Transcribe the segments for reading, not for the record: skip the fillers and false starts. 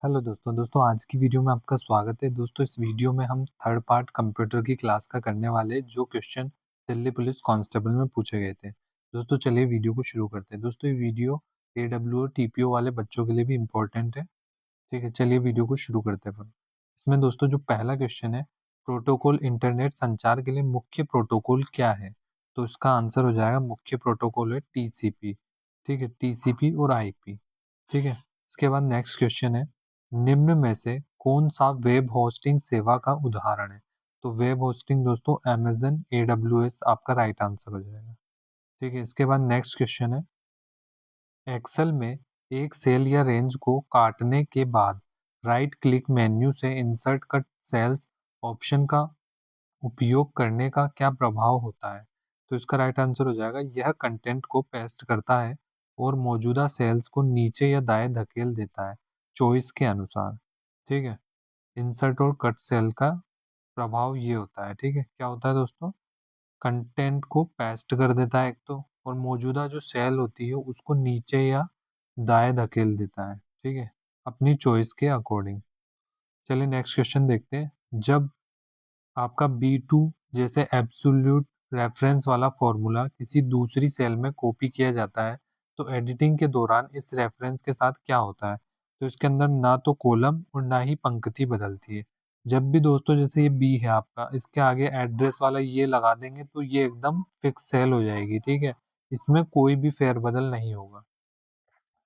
Hello दोस्तों आज की वीडियो में आपका स्वागत है। दोस्तों इस वीडियो में हम थर्ड पार्ट कंप्यूटर की क्लास का करने वाले हैं, जो क्वेश्चन दिल्ली पुलिस कांस्टेबल में पूछे गए थे। दोस्तों चलिए वीडियो को शुरू करते हैं। दोस्तों ये वीडियो AWO और TPO वाले बच्चों के लिए भी इम्पोर्टेंट है। ठीक है, चलिए वीडियो को शुरू करते हैं अपन। इसमें दोस्तों जो पहला क्वेश्चन है, प्रोटोकॉल इंटरनेट संचार के लिए मुख्य प्रोटोकॉल क्या है? तो इसका आंसर हो जाएगा मुख्य प्रोटोकॉल है TCP। ठीक है, TCP और IP। ठीक है, इसके बाद नेक्स्ट क्वेश्चन है, निम्न में से कौन सा वेब होस्टिंग सेवा का उदाहरण है? तो वेब होस्टिंग दोस्तों Amazon AWS आपका राइट आंसर हो जाएगा। ठीक है, इसके बाद नेक्स्ट क्वेश्चन है, एक्सेल में एक सेल या रेंज को काटने के बाद राइट क्लिक मेन्यू से इंसर्ट कट सेल्स ऑप्शन का उपयोग करने का क्या प्रभाव होता है? तो इसका राइट आंसर हो जाएगा, यह कंटेंट को पेस्ट करता है और मौजूदा सेल्स को नीचे या दाएं धकेल देता है चॉइस के अनुसार। ठीक है, इंसर्ट और कट सेल का प्रभाव ये होता है। ठीक है, क्या होता है दोस्तों, कंटेंट को पेस्ट कर देता है एक तो, और मौजूदा जो सेल होती है उसको नीचे या दाएं धकेल देता है। ठीक है, अपनी चॉइस के अकॉर्डिंग। चलिए नेक्स्ट क्वेश्चन देखते हैं। जब आपका B2 जैसे एब्सोल्यूट रेफरेंस वाला फॉर्मूला किसी दूसरी सेल में कॉपी किया जाता है, तो एडिटिंग के दौरान इस रेफरेंस के साथ क्या होता है? तो इसके अंदर ना तो कॉलम और ना ही पंक्ति बदलती है। जब भी दोस्तों जैसे ये बी है आपका, इसके आगे एड्रेस वाला ये लगा देंगे तो ये एकदम फिक्स सेल हो जाएगी। ठीक है, इसमें कोई भी फेरबदल नहीं होगा।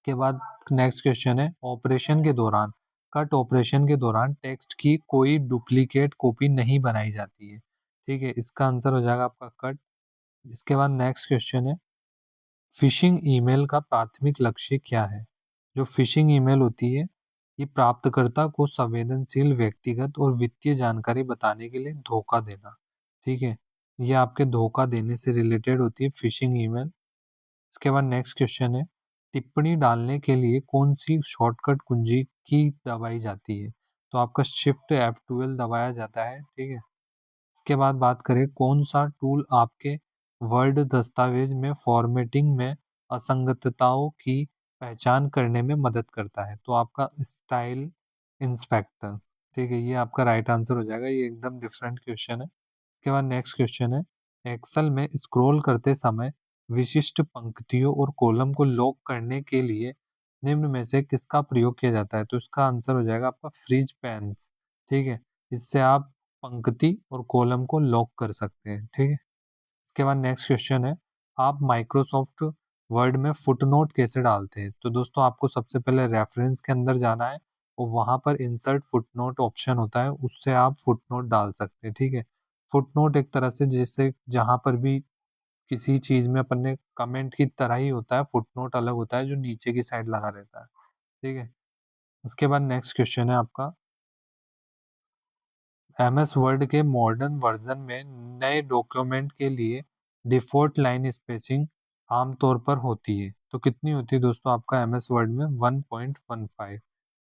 के बाद नेक्स्ट क्वेश्चन है, ऑपरेशन के दौरान कट ऑपरेशन के दौरान टेक्स्ट की कोई डुप्लीकेट कॉपी नहीं बनाई जाती है। ठीक है, इसका आंसर हो जाएगा आपका कट। इसके बाद नेक्स्ट क्वेश्चन है, फिशिंग ईमेल का प्राथमिक लक्ष्य क्या है? जो फिशिंग ईमेल होती है, ये प्राप्तकर्ता को संवेदनशील व्यक्तिगत और वित्तीय जानकारी बताने के लिए धोखा देना। ठीक है, ये आपके धोखा देने से रिलेटेड होती है फिशिंग ईमेल। इसके बाद नेक्स्ट क्वेश्चन है, टिप्पणी डालने के लिए कौन सी शॉर्टकट कुंजी की दबाई जाती है? तो आपका शिफ्ट F12 दबाया जाता है। ठीक है, इसके बाद बात करें, कौन सा टूल आपके वर्ड दस्तावेज में फॉर्मेटिंग में असंगतताओं की पहचान करने में मदद करता है? तो आपका स्टाइल इंस्पेक्टर। ठीक है, ये आपका राइट आंसर हो जाएगा। ये एकदम डिफरेंट क्वेश्चन है। इसके बाद नेक्स्ट क्वेश्चन है, एक्सेल में स्क्रॉल करते समय विशिष्ट पंक्तियों और कॉलम को लॉक करने के लिए निम्न में से किसका प्रयोग किया जाता है? तो इसका आंसर हो जाएगा आपका फ्रीज पेन्स। ठीक है, इससे आप पंक्ति और कॉलम को लॉक कर सकते हैं। ठीक है, इसके बाद नेक्स्ट क्वेश्चन है, आप माइक्रोसॉफ्ट वर्ड में फुटनोट कैसे डालते हैं? तो दोस्तों आपको सबसे पहले रेफरेंस के अंदर जाना है और वहां पर इंसर्ट फुटनोट ऑप्शन होता है, उससे आप फुटनोट डाल सकते हैं। ठीक है, फुटनोट एक तरह से जैसे जहां पर भी किसी चीज में अपन ने कमेंट की तरह ही होता है, फुटनोट अलग होता है जो नीचे की साइड लगा रहता है। ठीक है, उसके बाद नेक्स्ट क्वेश्चन है आपका, MS वर्ड के मॉडर्न वर्जन में नए डॉक्यूमेंट के लिए डिफ़ॉल्ट लाइन स्पेसिंग आमतौर पर होती है, तो कितनी होती है दोस्तों आपका MS वर्ड में? 1.15।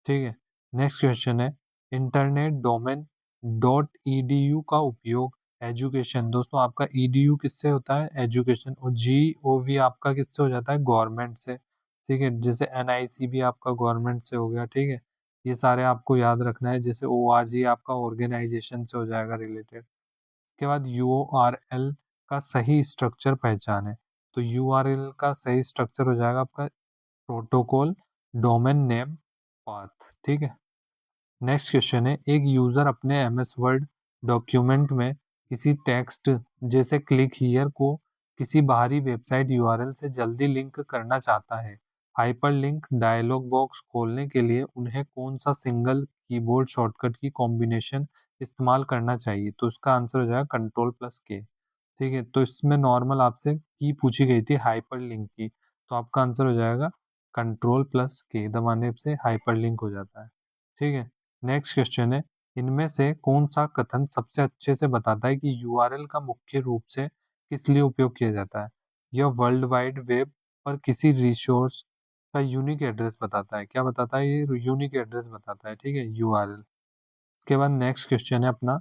ठीक है, नेक्स्ट क्वेश्चन है, इंटरनेट डोमेन .edu का उपयोग एजुकेशन, दोस्तों आपका edu किससे होता है? एजुकेशन। और gov आपका किससे हो जाता है? गवर्नमेंट से। ठीक है, जैसे NIC भी आपका गवर्नमेंट से हो गया। ठीक है, ये सारे आपको याद रखना है। जैसे ORG आपका ऑर्गेनाइजेशन से हो जाएगा रिलेटेड। उसके बाद URL का सही स्ट्रक्चर पहचान है। तो URL का सही स्ट्रक्चर हो जाएगा आपका प्रोटोकॉल डोमेन नेम पाथ। ठीक है, नेक्स्ट क्वेश्चन है, एक यूजर अपने MS वर्ड डॉक्यूमेंट में किसी टेक्स्ट जैसे क्लिक हियर को किसी बाहरी वेबसाइट URL से जल्दी लिंक करना चाहता है। हाइपरलिंक डायलॉग बॉक्स खोलने के लिए उन्हें कौन सा सिंगल कीबोर्ड शॉर्टकट की कॉम्बिनेशन इस्तेमाल करना चाहिए? तो इसका आंसर हो जाएगा Ctrl+K। ठीक है, तो इसमें नॉर्मल आपसे की पूछी गई थी हाइपरलिंक की, तो आपका आंसर हो जाएगा Ctrl+K दबाने से हाइपरलिंक हो जाता है। ठीक है, नेक्स्ट क्वेश्चन है, इनमें से कौन सा कथन सबसे अच्छे से बताता है कि URL का मुख्य रूप से किस लिए उपयोग किया जाता है? यह वर्ल्ड वाइड वेब पर किसी रिसोर्स का यूनिक एड्रेस बताता है। क्या बताता है? ये यूनिक एड्रेस बताता है। ठीक है, URL। इसके बाद नेक्स्ट क्वेश्चन है अपना,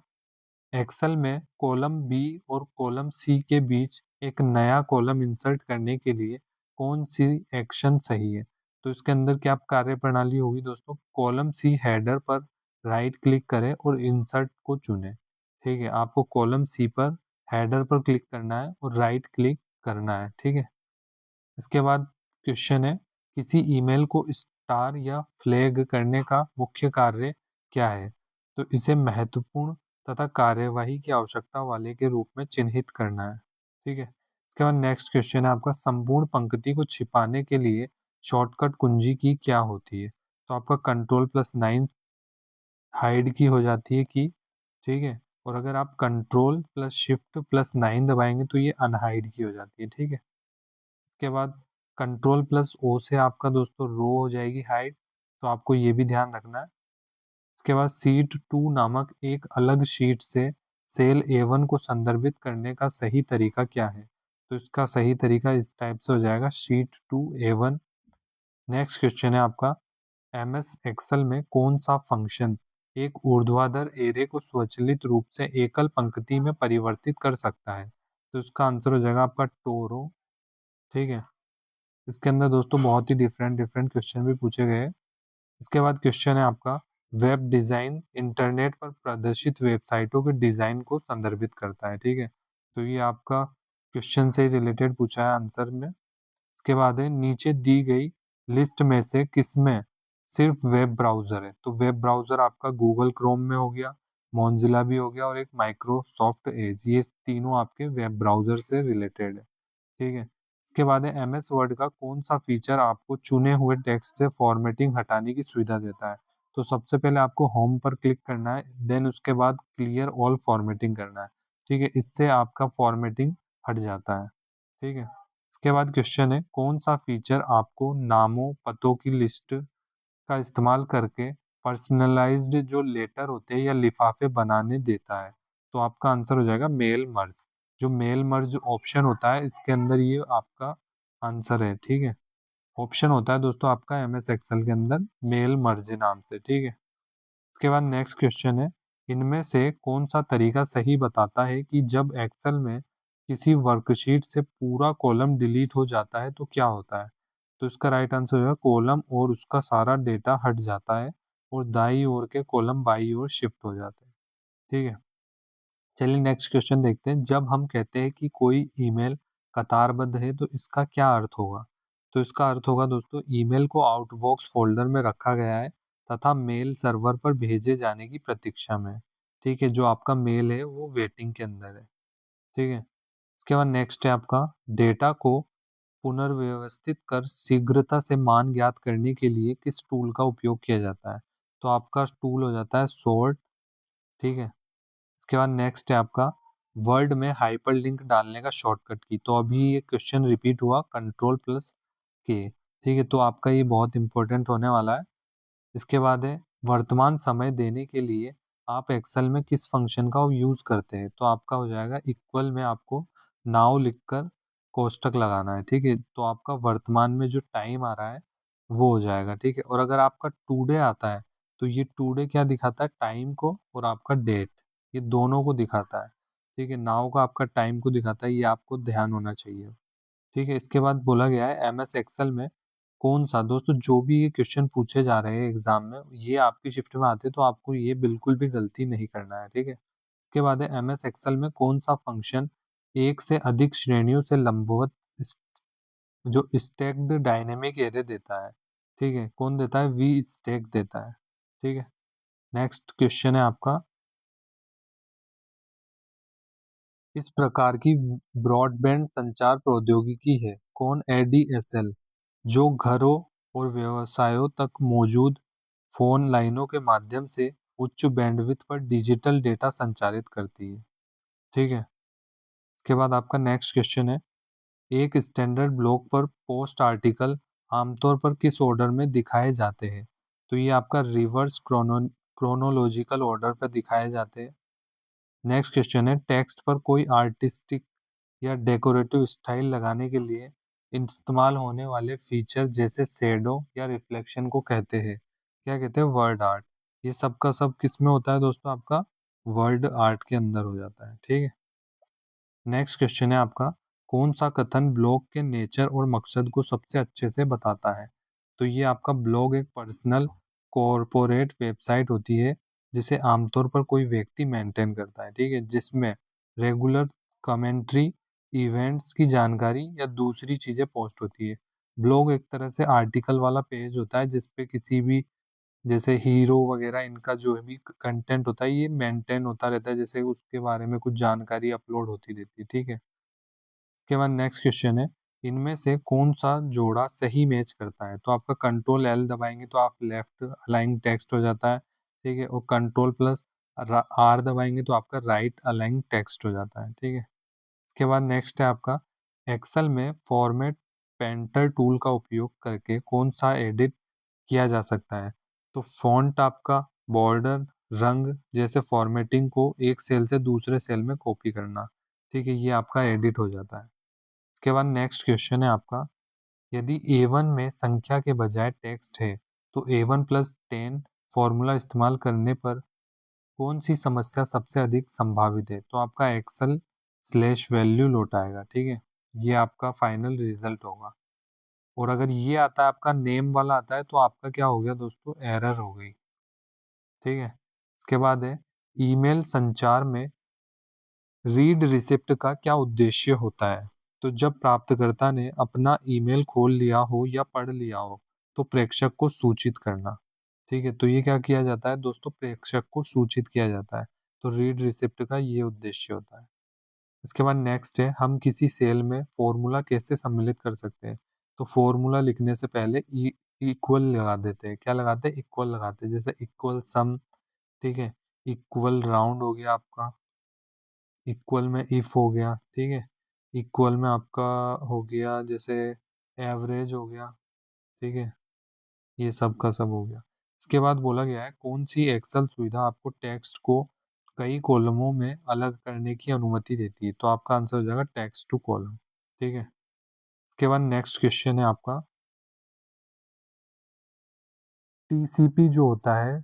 एक्सेल में कॉलम बी और कॉलम सी के बीच एक नया कॉलम इंसर्ट करने के लिए कौन सी एक्शन सही है? तो इसके अंदर क्या कार्य प्रणाली होगी दोस्तों, कॉलम सी हेडर पर राइट क्लिक करें और इंसर्ट को चुनें। ठीक है, आपको कॉलम सी पर हेडर पर क्लिक करना है और राइट क्लिक करना है। ठीक है, इसके बाद क्वेश्चन है, किसी ईमेल को स्टार या फ्लैग करने का मुख्य कार्य क्या है? तो इसे महत्वपूर्ण तथा कार्यवाही की आवश्यकता वाले के रूप में चिन्हित करना है। ठीक है, इसके बाद नेक्स्ट क्वेश्चन है आपका, संपूर्ण पंक्ति को छिपाने के लिए शॉर्टकट कुंजी की क्या होती है? तो आपका कंट्रोल+9 हाइड की हो जाती है की। ठीक है, और अगर आप कंट्रोल+शिफ्ट+9 दबाएंगे तो ये अनहाइड की हो जाती है। ठीक है, इसके बाद कंट्रोल+O से आपका दोस्तों रो हो जाएगी हाइड, तो आपको ये भी ध्यान रखना है। इसके बाद शीट 2 नामक एक अलग शीट से सेल A1 को संदर्भित करने का सही तरीका क्या है? तो इसका सही तरीका इस टाइप से हो जाएगा, शीट 2 A1। नेक्स्ट क्वेश्चन है आपका, MS एक्सेल में कौन सा फंक्शन एक ऊर्ध्वाधर एरे को स्वचालित रूप से एकल पंक्ति में परिवर्तित कर सकता है? तो इसका आंसर हो जाएगा आपका टोरो। ठीक है, इसके अंदर दोस्तों बहुत ही डिफरेंट डिफरेंट क्वेश्चन भी पूछे गए हैं। इसके बाद क्वेश्चन है आपका, वेब डिज़ाइन इंटरनेट पर प्रदर्शित वेबसाइटों के डिज़ाइन को संदर्भित करता है। ठीक है, तो ये आपका क्वेश्चन से रिलेटेड पूछा है आंसर में। इसके बाद है, नीचे दी गई लिस्ट में से किसमें सिर्फ वेब ब्राउज़र है? तो वेब ब्राउज़र आपका गूगल क्रोम में हो गया, मोजिल्ला भी हो गया और एक माइक्रोसॉफ्ट एज, ये तीनों आपके वेब ब्राउज़र से रिलेटेड है। ठीक है, इसके बाद है, MS वर्ड का कौन सा फीचर आपको चुने हुए टेक्स्ट से फॉर्मेटिंग हटाने की सुविधा देता है? तो सबसे पहले आपको होम पर क्लिक करना है, देन उसके बाद क्लियर ऑल फॉर्मेटिंग करना है। ठीक है, इससे आपका फॉर्मेटिंग हट जाता है। ठीक है, इसके बाद क्वेश्चन है, कौन सा फीचर आपको नामों पतों की लिस्ट का इस्तेमाल करके पर्सनलाइज्ड जो लेटर होते हैं या लिफाफे बनाने देता है? तो आपका आंसर हो जाएगा मेल मर्ज। जो मेल मर्ज ऑप्शन होता है इसके अंदर ये आपका आंसर है। ठीक है, ऑप्शन होता है दोस्तों आपका MS एक्सेल के अंदर मेल मर्ज नाम से। ठीक है, इसके बाद नेक्स्ट क्वेश्चन है, इनमें से कौन सा तरीका सही बताता है कि जब एक्सेल में किसी वर्कशीट से पूरा कॉलम डिलीट हो जाता है तो क्या होता है? तो इसका राइट आंसर होगा, कॉलम और उसका सारा डेटा हट जाता है और दाई ओर के कॉलम बाई ओर शिफ्ट हो जाते हैं। ठीक है, चलिए नेक्स्ट क्वेश्चन देखते हैं, जब हम कहते हैं कि कोई ईमेल कतारबद्ध है तो इसका क्या अर्थ होगा? तो इसका अर्थ होगा दोस्तों, ईमेल को आउटबॉक्स फोल्डर में रखा गया है तथा मेल सर्वर पर भेजे जाने की प्रतीक्षा में है। ठीक है, जो आपका मेल है वो वेटिंग के अंदर है। ठीक है, इसके बाद नेक्स्ट है आपका, डेटा को पुनर्व्यवस्थित कर शीघ्रता से मान ज्ञात करने के लिए किस टूल का उपयोग किया जाता है? तो आपका टूल हो जाता है सॉर्ट। ठीक है, इसके बाद नेक्स्ट है आपका, वर्ड में हाइपरलिंक डालने का शॉर्टकट की। तो अभी ये क्वेश्चन रिपीट हुआ, कंट्रोल+K। ठीक है, तो आपका ये बहुत इंपॉर्टेंट होने वाला है। इसके बाद है, वर्तमान समय देने के लिए आप एक्सेल में किस फंक्शन का यूज़ करते हैं? तो आपका हो जाएगा इक्वल में आपको नाउ लिखकर कोष्टक लगाना है। ठीक है, तो आपका वर्तमान में जो टाइम आ रहा है वो हो जाएगा। ठीक है, और अगर आपका टुडे आता है तो ये टुडे क्या दिखाता है, टाइम को, और आपका डेट, ये दोनों को दिखाता है। ठीक है, नाउ का आपका टाइम को दिखाता है, ये आपको ध्यान होना चाहिए। ठीक है, इसके बाद बोला गया है, MS एक्सेल में कौन सा, दोस्तों जो भी ये क्वेश्चन पूछे जा रहे हैं एग्जाम में ये आपकी शिफ्ट में आते हैं तो आपको ये बिल्कुल भी गलती नहीं करना है। ठीक है, इसके बाद है, MS एक्सेल में कौन सा फंक्शन एक से अधिक श्रेणियों से लंबवत जो स्टैक्ड डायनेमिक एरे देता है? ठीक है, कौन देता है? वी स्टैक देता है। ठीक है, नेक्स्ट क्वेश्चन है आपका, इस प्रकार की ब्रॉडबैंड संचार प्रौद्योगिकी है कौन? ADSL, जो घरों और व्यवसायों तक मौजूद फोन लाइनों के माध्यम से उच्च बैंडविड्थ पर डिजिटल डेटा संचारित करती है। ठीक है, इसके बाद आपका नेक्स्ट क्वेश्चन है, एक स्टैंडर्ड ब्लॉग पर पोस्ट आर्टिकल आमतौर पर किस ऑर्डर में दिखाए जाते हैं? तो ये आपका रिवर्स क्रोनोलॉजिकल ऑर्डर पर दिखाए जाते हैं। नेक्स्ट क्वेश्चन है, टेक्स्ट पर कोई आर्टिस्टिक या डेकोरेटिव स्टाइल लगाने के लिए इस्तेमाल होने वाले फीचर जैसे शेडो या रिफ्लेक्शन को कहते हैं, क्या कहते हैं? Word art. ये सब का सब किस में होता है दोस्तों? आपका वर्ड आर्ट के अंदर हो जाता है। ठीक है, नेक्स्ट क्वेश्चन है आपका, कौन सा कथन ब्लॉग के नेचर और मकसद को सबसे अच्छे से बताता है? तो ये आपका ब्लॉग एक पर्सनल कॉरपोरेट वेबसाइट होती है जिसे आमतौर पर कोई व्यक्ति मेंटेन करता है, ठीक है, जिसमें रेगुलर कमेंट्री, इवेंट्स की जानकारी या दूसरी चीज़ें पोस्ट होती है। ब्लॉग एक तरह से आर्टिकल वाला पेज होता है जिसपे किसी भी, जैसे हीरो वगैरह, इनका जो भी कंटेंट होता है ये मेंटेन होता रहता है, जैसे उसके बारे में कुछ जानकारी अपलोड होती रहती है, ठीक है। इसके बाद नेक्स्ट क्वेश्चन है, इनमें से कौन सा जोड़ा सही मैच करता है? तो आपका कंट्रोल एल दबाएंगे तो आप लेफ्ट अलाइन टेक्स्ट हो जाता है, ठीक है, और कंट्रोल प्लस आर दबाएंगे तो आपका राइट अलाइन टेक्स्ट हो जाता है, ठीक है। इसके बाद नेक्स्ट है आपका, एक्सेल में फॉर्मेट पेंटर टूल का उपयोग करके कौन सा एडिट किया जा सकता है? तो फॉन्ट आपका, बॉर्डर, रंग जैसे फॉर्मेटिंग को एक सेल से दूसरे सेल में कॉपी करना, ठीक है, ये आपका एडिट हो जाता है। इसके बाद नेक्स्ट क्वेश्चन है आपका, यदि A1 में संख्या के बजाय टेक्स्ट है तो A1 प्लस 10 फॉर्मूला इस्तेमाल करने पर कौन सी समस्या सबसे अधिक संभावित है? तो आपका एक्सेल स्लैश वैल्यू लौट आएगा, ठीक है, ये आपका फाइनल रिजल्ट होगा। और अगर ये आता है आपका नेम वाला आता है तो आपका क्या हो गया दोस्तों, एरर हो गई, ठीक है। इसके बाद है, ईमेल संचार में रीड रिसिप्ट का क्या उद्देश्य होता है? तो जब प्राप्तकर्ता ने अपना ईमेल खोल लिया हो या पढ़ लिया हो तो प्रेषक को सूचित करना, ठीक है, तो ये क्या किया जाता है दोस्तों, प्रेषक को सूचित किया जाता है। तो रीड रिसिप्ट का ये उद्देश्य होता है। इसके बाद नेक्स्ट है, हम किसी सेल में फॉर्मूला कैसे सम्मिलित कर सकते हैं? तो फॉर्मूला लिखने से पहले इक्वल लगा देते हैं, क्या लगाते हैं, इक्वल लगाते हैं, जैसे इक्वल सम, ठीक है, इक्वल राउंड हो गया आपका, इक्वल में इफ हो गया, ठीक है, इक्वल में आपका हो गया जैसे एवरेज हो गया, ठीक है, ये सब का सब हो गया। इसके बाद बोला गया है, कौन सी एक्सेल सुविधा आपको टेक्स्ट को कई कॉलमों में अलग करने की अनुमति देती है? तो आपका आंसर हो जाएगा टेक्स्ट टू कॉलम, ठीक है। इसके बाद नेक्स्ट क्वेश्चन है आपका, टीसीपी जो होता है,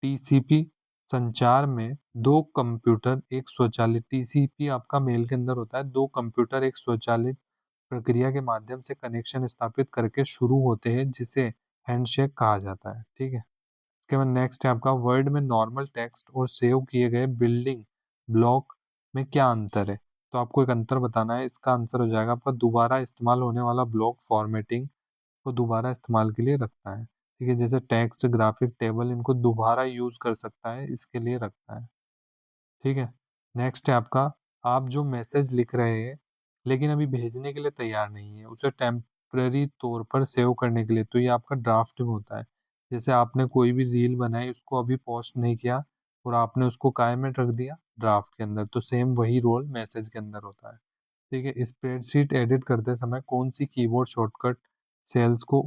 टीसीपी संचार में दो कंप्यूटर एक स्वचालित, टीसीपी आपका मेल के अंदर होता है, दो कंप्यूटर एक स्वचालित प्रक्रिया के माध्यम से कनेक्शन स्थापित करके शुरू होते हैं जिसे हैंडशेक कहा जाता है, ठीक है। इसके बाद नेक्स्ट है आपका, वर्ड में नॉर्मल टेक्स्ट और सेव किए गए बिल्डिंग ब्लॉक में क्या अंतर है? तो आपको एक अंतर बताना है, इसका आंसर हो जाएगा आपका, दोबारा इस्तेमाल होने वाला ब्लॉक फॉर्मेटिंग को दोबारा इस्तेमाल के लिए रखता है, ठीक है, जैसे टेक्स्ट, ग्राफिक, टेबल, इनको दोबारा यूज कर सकता है, इसके लिए रखता है, ठीक है। नेक्स्ट है आपका, आप जो मैसेज लिख रहे हैं लेकिन अभी भेजने के लिए तैयार नहीं है, उसे टेम्पररी तौर पर सेव करने के लिए, तो ये आपका ड्राफ्ट में होता है। जैसे आपने कोई भी रील बनाई, उसको अभी पोस्ट नहीं किया और आपने उसको काय में रख दिया, ड्राफ्ट के अंदर, तो सेम वही रोल मैसेज के अंदर होता है, ठीक है। स्प्रेडशीट एडिट करते समय कौन सी कीबोर्ड शॉर्टकट सेल्स को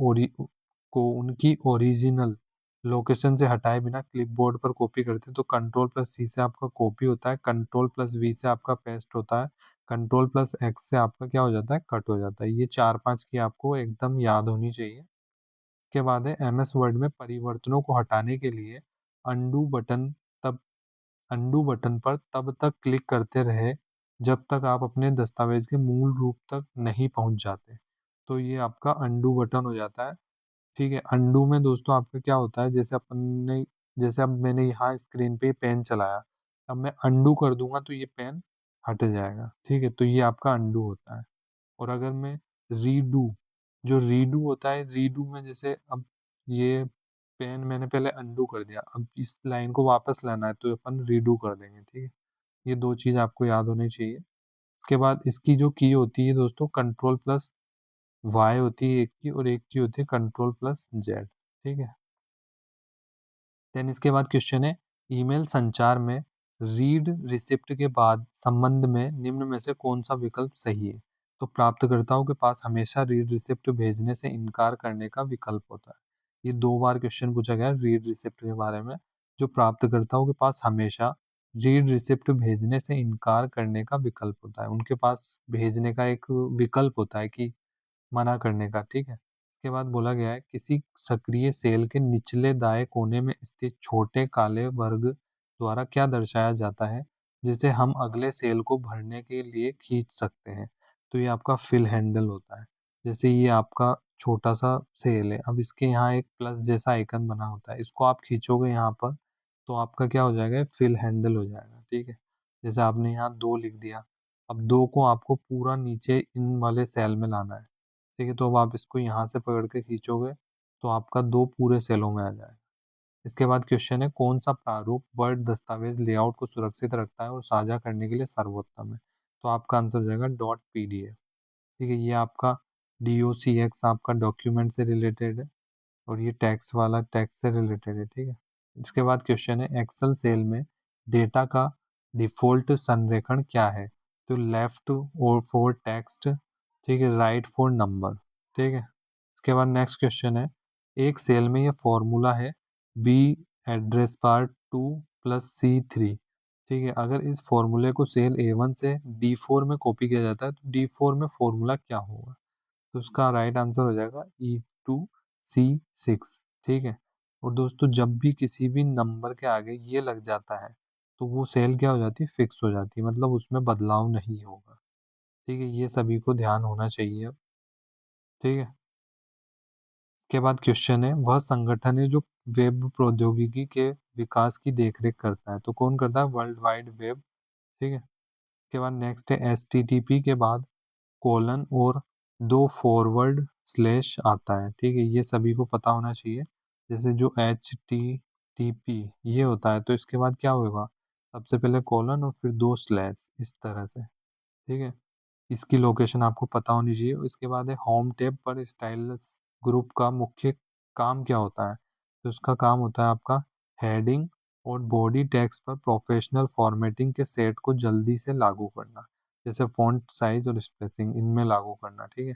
उनकी ओरिजिनल लोकेशन से हटाए बिना क्लिपबोर्ड पर कॉपी करते हैं? तो कंट्रोल प्लस सी से आपका कॉपी होता है, कंट्रोल प्लस वी से आपका पेस्ट होता है, कंट्रोल प्लस एक्स से आपका क्या हो जाता है, कट हो जाता है। ये 4-5 की आपको एकदम याद होनी चाहिए। इसके बाद है, एमएस वर्ड में परिवर्तनों को हटाने के लिए अंडू बटन तब अंडू बटन पर तब तक क्लिक करते रहे जब तक आप अपने दस्तावेज के मूल रूप तक नहीं पहुंच जाते। तो ये आपका अंडू बटन हो जाता है, ठीक है। अंडू में दोस्तों आपका क्या होता है, जैसे अपन ने, जैसे अब मैंने यहाँ स्क्रीन पे पेन चलाया, अब मैं अंडू कर दूंगा तो ये पेन हट जाएगा, ठीक है, तो ये आपका अंडू होता है। और अगर मैं रीडू, जो रीडू होता है, रीडू में जैसे अब ये पेन मैंने पहले अंडू कर दिया, अब इस लाइन को वापस लाना है तो अपन रीडू कर देंगे, ठीक है। ये दो चीज आपको याद होनी चाहिए। इसके बाद इसकी जो की होती है दोस्तों, कंट्रोल प्लस वाई होती है एक की, और एक की होती है कंट्रोल प्लस जेड, ठीक है। देन इसके बाद क्वेश्चन है, ईमेल संचार में रीड रिसिप्ट के बाद संबंध में निम्न में से कौन सा विकल्प सही है? तो प्राप्तकर्ताओं के पास हमेशा रीड रिसिप्ट भेजने से इनकार करने का विकल्प होता है। ये 2 बार क्वेश्चन पूछा गया है रीड रिसिप्ट के बारे में। जो प्राप्तकर्ताओं के पास हमेशा रीड रिसिप्ट भेजने से इनकार करने का विकल्प होता है, उनके पास भेजने का एक विकल्प होता है कि मना करने का, ठीक है। इसके बाद बोला गया है, किसी सक्रिय सेल के निचले दाएं कोने में स्थित छोटे काले वर्ग द्वारा क्या दर्शाया जाता है जिसे हम अगले सेल को भरने के लिए खींच सकते हैं? तो ये आपका फिल हैंडल होता है। जैसे ये आपका छोटा सा सेल है। अब इसके यहाँ एक प्लस जैसा आइकन बना होता है, इसको आप खींचोगे यहाँ पर तो आपका क्या हो जाएगा, फिल हैंडल हो जाएगा। ठीक है, जैसे आपने यहाँ 2 लिख दिया, अब 2 को आपको पूरा नीचे इन वाले सेल में लाना है। ठीक है, तो अब आप इसको यहाँ से पकड़ के खींचोगे तो आपका 2 पूरे सेलों में आ जाएगा। इसके बाद क्वेश्चन है, कौन सा प्रारूप वर्ड दस्तावेज लेआउट को सुरक्षित रखता है और साझा करने के लिए सर्वोत्तम है? तो आपका आंसर हो जाएगा डॉट पीडीएफ। ठीक है, ये आपका डॉक्स आपका डॉक्यूमेंट से रिलेटेड है और ये टैक्स वाला टैक्स से रिलेटेड है। ठीक है, इसके बाद क्वेश्चन है, एक्सेल सेल में डेटा का डिफॉल्ट संरेखण क्या है? तो लेफ्ट और फॉर टेक्स्ट, ठीक है, राइट फॉर नंबर। ठीक है, इसके बाद नेक्स्ट क्वेश्चन है, एक सेल में ये फॉर्मूला है बी एड्रेस बार 2 + C3। ठीक है, अगर इस फॉर्मूले को सेल A1 से D4 में कॉपी किया जाता है तो D4 में फॉर्मूला क्या होगा? तो उसका राइट आंसर हो जाएगा E2C6। ठीक है, और दोस्तों जब भी किसी भी नंबर के आगे ये लग जाता है तो वो सेल क्या हो जाती है, फिक्स हो जाती है, मतलब उसमें बदलाव नहीं होगा। ठीक है, ये सभी को ध्यान होना चाहिए अब। ठीक है, के बाद क्वेश्चन है, वह संगठन है जो वेब प्रौद्योगिकी के विकास की देखरेख करता है। तो कौन करता है? World wide web. ठीक है, के बाद नेक्स्ट है, HTTP के बाद कोलन और 2 फॉरवर्ड स्लैश आता है। ठीक है, ये सभी को पता होना चाहिए। जैसे जो HTTP ये होता है तो इसके बाद क्या होगा, सबसे पहले कोलन और फिर 2 स्लैश, इस तरह से। ठीक है, इसकी लोकेशन आपको पता होनी चाहिए। इसके बाद है, होम टैब पर स्टाइलस ग्रुप का मुख्य काम क्या होता है? तो उसका काम होता है आपका हेडिंग और बॉडी टेक्स्ट पर प्रोफेशनल फॉर्मेटिंग के सेट को जल्दी से लागू करना, जैसे फॉन्ट साइज और स्पेसिंग इनमें लागू करना। ठीक है,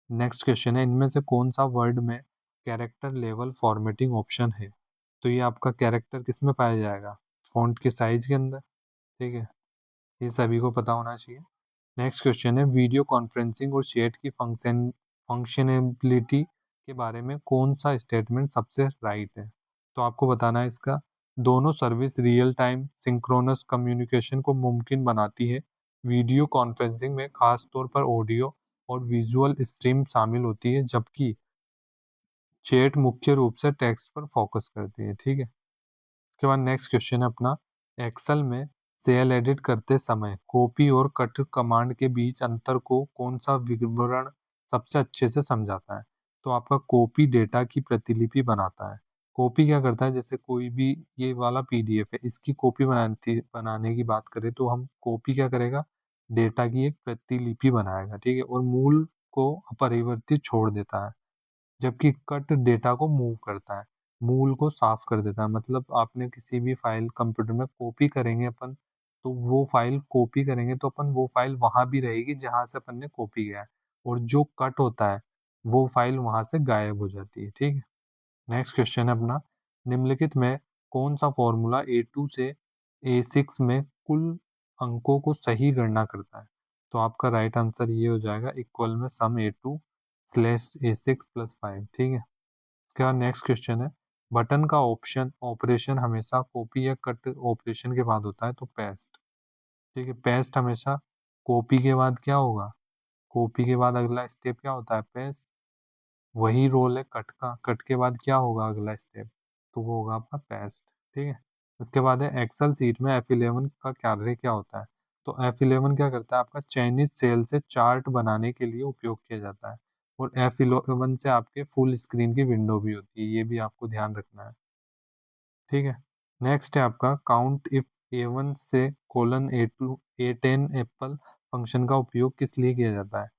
नेक्स्ट क्वेश्चन है, इनमें से कौन सा वर्ड में कैरेक्टर लेवल फॉर्मेटिंग ऑप्शन है? तो ये आपका कैरेक्टर किस में पाया जाएगा? फॉन्ट के साइज के अंदर। ठीक है, ये सभी को पता होना चाहिए। नेक्स्ट क्वेश्चन है, वीडियो कॉन्फ्रेंसिंग और चैट की फंक्शनैबिलिटी के बारे में कौन सा स्टेटमेंट सबसे राइट है? तो आपको बताना है इसका, दोनों service real time synchronous communication को मुमकिन बनाती है। वीडियो कॉन्फ्रेंसिंग में खास तौर पर ऑडियो और विजुअल स्ट्रीम शामिल होती है, जबकि चैट मुख्य रूप से टेक्स्ट पर फोकस करती है। ठीक है, इसके बाद नेक्स्ट क्वेश्चन है अपना, एक्सेल में सेल एडिट करते समय कॉपी और कट कमांड के बीच अंतर को कौन सा विवरण सबसे अच्छे से समझाता है? तो आपका कॉपी डेटा की प्रतिलिपि बनाता है। कॉपी क्या करता है, जैसे कोई भी ये वाला पीडीएफ है, इसकी कॉपी बनाने की बात करें तो हम कॉपी क्या करेगा, डेटा की एक प्रतिलिपि बनाएगा। ठीक है, और मूल को अपरिवर्तित छोड़ देता है, जबकि कट डेटा को मूव करता है, मूल को साफ कर देता है। मतलब आपने किसी भी फाइल कंप्यूटर में कॉपी करेंगे अपन, तो वो फाइल कॉपी करेंगे तो अपन वो फाइल वहां भी रहेगी जहां से अपन ने कॉपी किया है, और जो कट होता है वो फाइल वहां से गायब हो जाती है। ठीक है, नेक्स्ट क्वेश्चन है अपना, निम्नलिखित में कौन सा फॉर्मूला A2 से A6 में कुल अंकों को सही गणना करता है? तो आपका राइट आंसर ये हो जाएगा, इक्वल में सम A2/A6 + 5। ठीक है, इसके बाद नेक्स्ट क्वेश्चन है, बटन का ऑप्शन ऑपरेशन हमेशा कॉपी या कट ऑपरेशन के बाद होता है, तो पेस्ट। ठीक है, पेस्ट हमेशा कॉपी के बाद क्या होगा, कॉपी के बाद अगला स्टेप क्या होता है, पेस्ट। वही रोल है कट का, कट के बाद क्या होगा अगला स्टेप, तो वो होगा आपका पेस्ट। ठीक है, उसके बाद है, एक्सेल सीट में F11 का कार्य क्या होता है? तो F11 क्या करता है, आपका चयनित सेल से चार्ट बनाने के लिए उपयोग किया जाता है, और F11 से आपके फुल स्क्रीन की विंडो भी होती है, ये भी आपको ध्यान रखना है। ठीक है, नेक्स्ट है आपका, काउंट इफ A1 से A10 एप्पल फंक्शन का उपयोग किस लिए किया जाता है?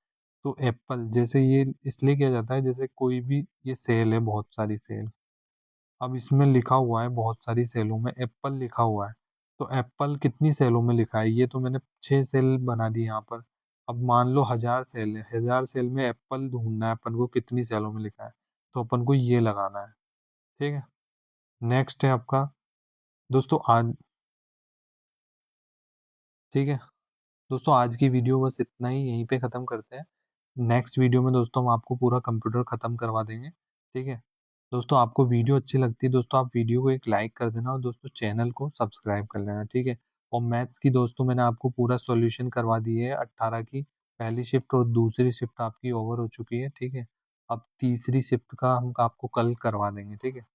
तो एप्पल जैसे ये इसलिए किया जाता है, जैसे कोई भी ये सेल है, बहुत सारी सेल, अब इसमें लिखा हुआ है बहुत सारी सेलों में एप्पल लिखा हुआ है, तो एप्पल कितनी सेलों में लिखा है, ये तो मैंने 6 सेल बना दी यहाँ पर। अब मान लो 1000 सेल है, 1000 सेल में एप्पल ढूंढना है अपन को, कितनी सेलों में लिखा है, तो अपन को ये लगाना है। ठीक है, नेक्स्ट है आपका दोस्तों आज, ठीक है दोस्तों, आज की वीडियो बस इतना ही, यहीं पे ख़त्म करते हैं। नेक्स्ट वीडियो में दोस्तों हम आपको पूरा कंप्यूटर ख़त्म करवा देंगे। ठीक है दोस्तों, आपको वीडियो अच्छी लगती है दोस्तों, आप वीडियो को एक लाइक कर देना और दोस्तों चैनल को सब्सक्राइब कर लेना। ठीक है, और मैथ्स की दोस्तों मैंने आपको पूरा सॉल्यूशन करवा दिए है, 18 की पहली शिफ्ट और दूसरी शिफ्ट आपकी ओवर हो चुकी है। ठीक है, अब तीसरी शिफ्ट का हम आपको कल करवा देंगे, ठीक है?